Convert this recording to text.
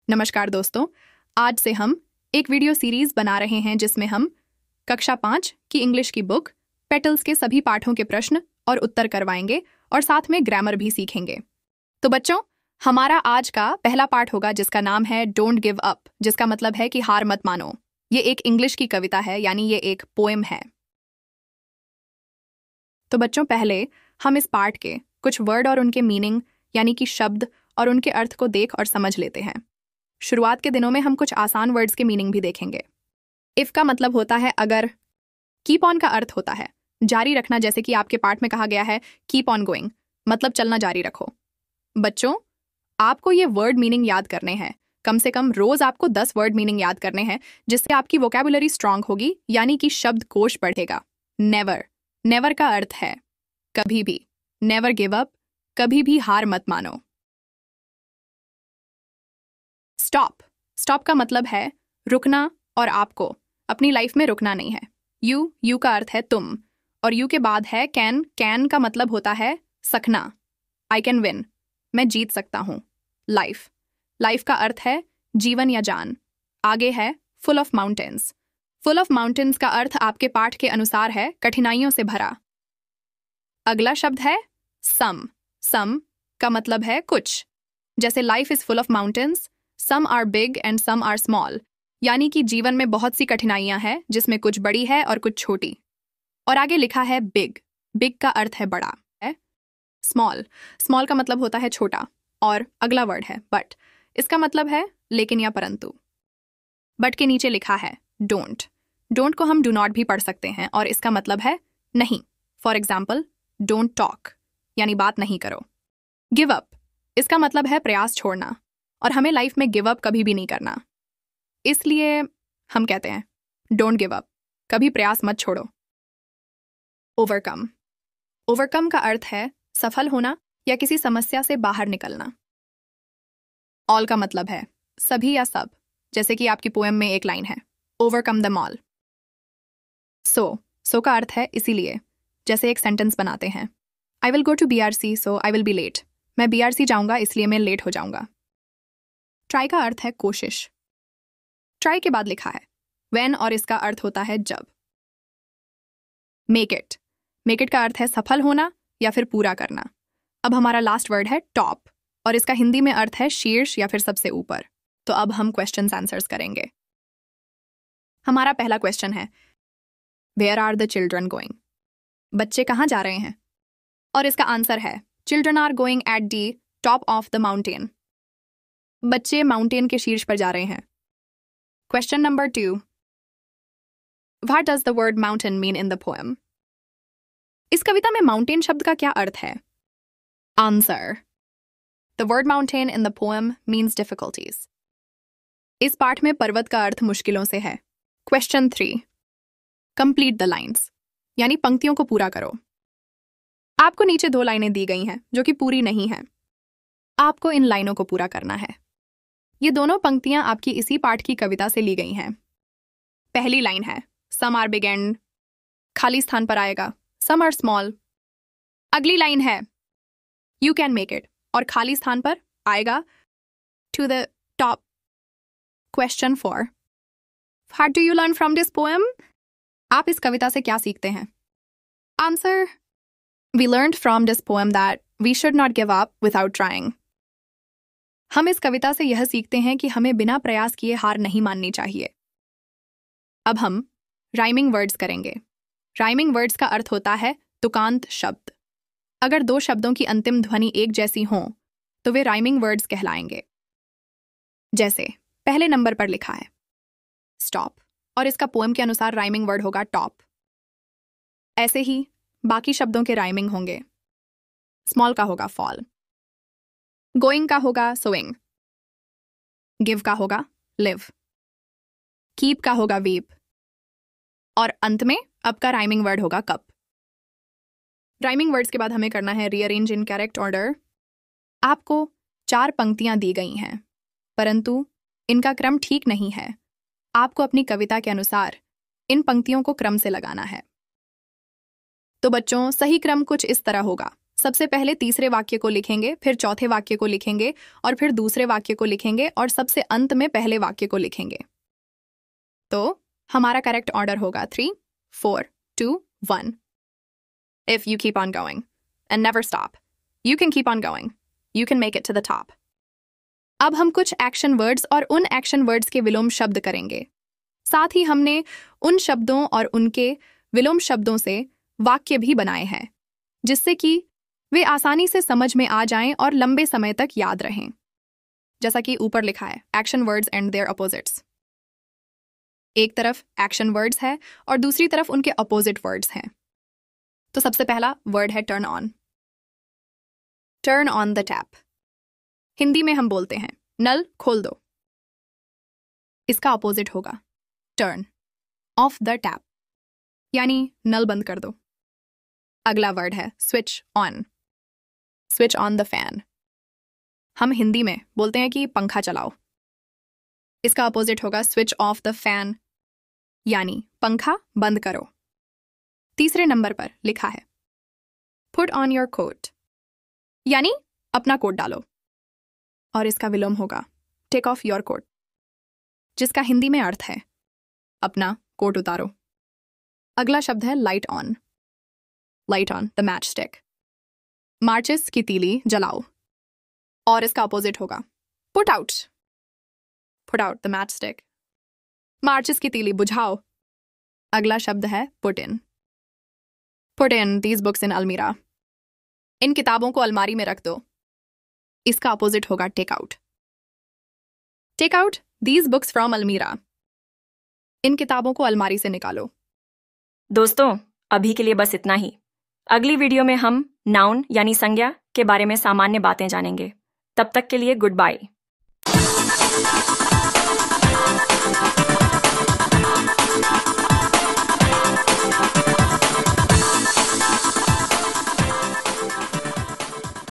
नमस्कार दोस्तों, आज से हम एक वीडियो सीरीज बना रहे हैं जिसमें हम कक्षा 5 की इंग्लिश की बुक पेटल्स के सभी पाठों के प्रश्न और उत्तर करवाएंगे और साथ में ग्रामर भी सीखेंगे। तो बच्चों, हमारा आज का पहला पाठ होगा जिसका नाम है डोंट गिव अप, जिसका मतलब है कि हार मत मानो। ये एक इंग्लिश की कविता है, यानी ये एक पोएम है। तो बच्चों, पहले हम इस पाठ के कुछ वर्ड और उनके मीनिंग यानी कि शब्द और उनके अर्थ को देख और समझ लेते हैं। शुरुआत के दिनों में हम कुछ आसान वर्ड्स के मीनिंग भी देखेंगे। इफ का मतलब होता है अगर, कीप ऑन का अर्थ होता है जारी रखना, जैसे कि आपके पाठ में कहा गया है कीप ऑन गोइंग, मतलब चलना जारी रखो। बच्चों, आपको ये वर्ड मीनिंग याद करने हैं। कम से कम रोज आपको 10 वर्ड मीनिंग याद करने हैं, जिससे आपकी वोकैबुलरी स्ट्रांग होगी, यानी कि शब्द कोश बढ़ेगा। नेवर, नेवर का अर्थ है कभी भी। नेवर गिव अप, कभी भी हार मत मानो। स्टॉप, स्टॉप का मतलब है रुकना, और आपको अपनी लाइफ में रुकना नहीं है। यू का अर्थ है तुम, और यू के बाद है कैन। कैन का मतलब होता है सकना। आई कैन विन, मैं जीत सकता हूँ। लाइफ, लाइफ का अर्थ है जीवन या जान। आगे है full of mountains. Full of mountains का अर्थ आपके पाठ के अनुसार है कठिनाइयों से भरा। अगला शब्द है सम। सम का मतलब है कुछ, जैसे life is full of mountains, some are big and some are small, यानी कि जीवन में बहुत सी कठिनाइयां हैं जिसमें कुछ बड़ी है और कुछ छोटी। और आगे लिखा है बिग। बिग का अर्थ है बड़ा है। स्मॉल, स्मॉल का मतलब होता है छोटा। और अगला वर्ड है बट। इसका मतलब है लेकिन या परंतु। बट के नीचे लिखा है डोंट। डोंट को हम डू नॉट भी पढ़ सकते हैं, और इसका मतलब है नहीं। फॉर एग्जाम्पल, डोंट टॉक, यानी बात नहीं करो। गिव अप, इसका मतलब है प्रयास छोड़ना, और हमें लाइफ में गिव अप कभी भी नहीं करना। इसलिए हम कहते हैं डोंट गिव अप, कभी प्रयास मत छोड़ो। ओवरकम, ओवरकम का अर्थ है सफल होना या किसी समस्या से बाहर निकलना। ऑल का मतलब है सभी या सब, जैसे कि आपकी पोएम में एक लाइन है ओवरकम देम ऑल। सो का अर्थ है इसीलिए, जैसे एक सेंटेंस बनाते हैं I will go to BRC so I will be late. मैं BRC जाऊंगा इसलिए मैं लेट हो जाऊंगा। ट्राई का अर्थ है कोशिश। ट्राई के बाद लिखा है व्हेन, और इसका अर्थ होता है जब। मेक इट, मेक इट का अर्थ है सफल होना या फिर पूरा करना। अब हमारा लास्ट वर्ड है टॉप, और इसका हिंदी में अर्थ है शीर्ष या फिर सबसे ऊपर। तो अब हम क्वेश्चंस आंसर्स करेंगे। हमारा पहला क्वेश्चन है where are the children going, बच्चे कहाँ जा रहे हैं? और इसका आंसर है children are going at the top of the mountain. बच्चे माउंटेन के शीर्ष पर जा रहे हैं। Question number 2, what does the word mountain mean in the poem? इस कविता में माउंटेन शब्द का क्या अर्थ है? Answer, the word mountain in the poem means difficulties. इस पाठ में पर्वत का अर्थ मुश्किलों से है। क्वेश्चन 3, कंप्लीट द लाइन्स, यानी पंक्तियों को पूरा करो। आपको नीचे 2 लाइनें दी गई हैं जो कि पूरी नहीं है। आपको इन लाइनों को पूरा करना है। ये दोनों पंक्तियां आपकी इसी पाठ की कविता से ली गई हैं। पहली लाइन है सम आर बिग एंड, खाली स्थान पर आएगा सम आर स्मॉल। अगली लाइन है यू कैन मेक इट, और खाली स्थान पर आएगा to the top. Question 4, what do you learn from this poem? आप इस कविता से क्या सीखते हैं? Answer, we learned from this poem that we should not give up without trying. हम इस कविता से यह सीखते हैं कि हमें बिना प्रयास किए हार नहीं माननी चाहिए। अब हम राइमिंग वर्ड्स करेंगे। राइमिंग वर्ड्स का अर्थ होता है तुकांत शब्द। अगर 2 शब्दों की अंतिम ध्वनि एक जैसी हो तो वे राइमिंग वर्ड्स कहलाएंगे। जैसे पहले नंबर पर लिखा है स्टॉप, और इसका पोएम के अनुसार राइमिंग वर्ड होगा टॉप। ऐसे ही बाकी शब्दों के राइमिंग होंगे। स्मॉल का होगा फॉल, गोइंग का होगा सोइंग, गिव का होगा लिव, कीप का होगा वीप, और अंत में अब का राइमिंग वर्ड होगा कप। राइमिंग वर्ड्स के बाद हमें करना है रीअरेंज इन करेक्ट ऑर्डर। आपको 4 पंक्तियां दी गई हैं, परंतु इनका क्रम ठीक नहीं है। आपको अपनी कविता के अनुसार इन पंक्तियों को क्रम से लगाना है। तो बच्चों, सही क्रम कुछ इस तरह होगा सबसे पहले तीसरे वाक्य को लिखेंगे, फिर चौथे वाक्य को लिखेंगे और फिर दूसरे वाक्य को लिखेंगे और सबसे अंत में पहले वाक्य को लिखेंगे। तो हमारा करेक्ट ऑर्डर होगा 3, 4, 2, 1। If you keep on going and never stop, you can keep on going. You can make it to the top. अब हम कुछ एक्शन वर्ड्स और उन एक्शन वर्ड्स के विलोम शब्द करेंगे। साथ ही हमने उन शब्दों और उनके विलोम शब्दों से वाक्य भी बनाए हैं, जिससे कि वे आसानी से समझ में आ जाएं और लंबे समय तक याद रहें। जैसा कि ऊपर लिखा है, action words and their opposites. एक तरफ एक्शन वर्ड्स है और दूसरी तरफ उनके अपोजिट वर्ड्स हैं। तो सबसे पहला वर्ड है turn on. Turn on the tap. Hindi में हम बोलते हैं नल खोल दो। इसका अपोजिट होगा टर्न ऑफ द टैप, यानी नल बंद कर दो। अगला वर्ड है switch on. Switch on the fan. हम हिंदी में बोलते हैं कि पंखा चलाओ। इसका अपोजिट होगा स्विच ऑफ द फैन, यानी पंखा बंद करो। तीसरे नंबर पर लिखा है पुट ऑन योर कोट, यानी अपना कोट डालो। और इसका विलोम होगा टेक ऑफ योर कोट, जिसका हिंदी में अर्थ है अपना कोट उतारो। अगला शब्द है light on. Light on the match stick. माचिस की तीली जलाओ। और इसका अपोजिट होगा put out. Put out the match stick. माचिस की तीली बुझाओ। अगला शब्द है put in. Put in these books इन अलमीरा। इन किताबों को अलमारी में रख दो। इसका अपोजिट होगा take out. Take out these books from अलमीरा। इन किताबों को अलमारी से निकालो। दोस्तों, अभी के लिए बस इतना ही। अगली वीडियो में हम नाउन यानी संज्ञा के बारे में सामान्य बातें जानेंगे। तब तक के लिए गुड बाय।